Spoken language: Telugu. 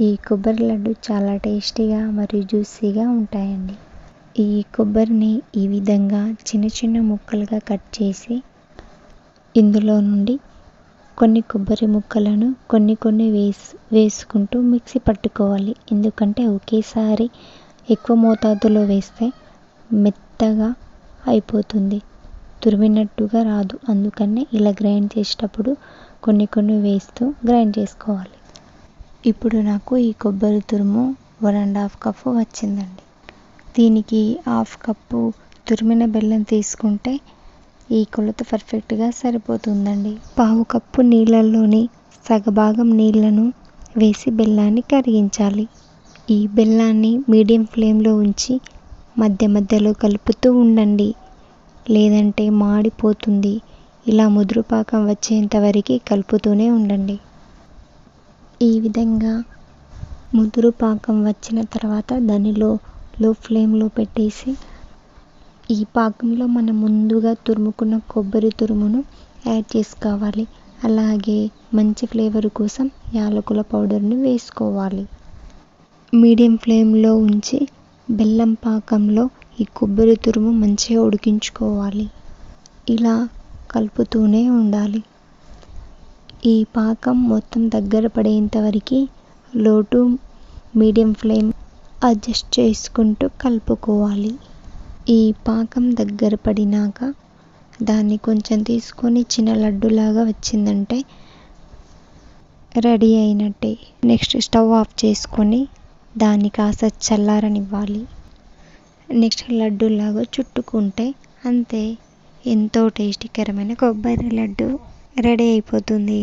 ఈ కొబ్బరి లడ్డు చాలా టేస్టీగా మరియు జ్యూసీగా ఉంటాయండి. ఈ కొబ్బరిని ఈ విధంగా చిన్న చిన్న ముక్కలుగా కట్ చేసి ఇందులో నుండి కొన్ని కొబ్బరి ముక్కలను కొన్ని వేసుకుంటూ మిక్సీ పట్టుకోవాలి. ఎందుకంటే ఒకేసారి ఎక్కువ మోతాదులో వేస్తే మెత్తగా అయిపోతుంది, తురిమినట్టుగా రాదు. అందుకనే ఇలా గ్రైండ్ చేసేటప్పుడు కొన్ని వేస్తూ గ్రైండ్ చేసుకోవాలి. ఇప్పుడు నాకు ఈ కొబ్బరి తురుము 1.5 కప్పు వచ్చిందండి. దీనికి 1/2 కప్పు తురిమిన బెల్లం తీసుకుంటే ఈ కొలత పర్ఫెక్ట్గా సరిపోతుందండి. 1/2 కప్పు నీళ్ళల్లోని సగభాగం నీళ్లను వేసి బెల్లాన్ని కరిగించాలి. ఈ బెల్లాన్ని మీడియం ఫ్లేమ్లో ఉంచి మధ్యలో కలుపుతూ ఉండండి, లేదంటే మాడిపోతుంది. ఇలా ముదురు పాకం వచ్చేంత వరకు కలుపుతూనే ఉండండి. ఈ విధంగా ముదురు పాకం వచ్చిన తర్వాత దానిలో లో ఫ్లేమ్లో పెట్టేసి ఈ పాకంలో మనం ముందుగా తురుముకున్న కొబ్బరి తురుమును యాడ్ చేసుకోవాలి. అలాగే మంచి ఫ్లేవర్ కోసం యాలకుల పౌడర్ని వేసుకోవాలి. మీడియం ఫ్లేమ్లో ఉంచి బెల్లం పాకంలో ఈ కొబ్బరి తురుము మంచిగా ఉడికించుకోవాలి. ఇలా కలుపుతూనే ఉండాలి. ఈ పాకం మొత్తం దగ్గర పడేంత వరకు లో టు మీడియం ఫ్లేమ్ అడ్జస్ట్ చేసుకుంటూ కలుపుకోవాలి. ఈ పాకం దగ్గర పడినాక దాన్ని కొంచెం తీసుకొని చిన్న లడ్డులాగా వచ్చిందంటే రెడీ అయినట్టే. నెక్స్ట్ స్టవ్ ఆఫ్ చేసుకొని దాన్ని కాస్త చల్లారనివ్వాలి. నెక్స్ట్ లడ్డులాగా చుట్టుకుంటే అంతే, ఎంతో టేస్టీకరమైన కొబ్బరి లడ్డు రెడీ అయిపోతుంది.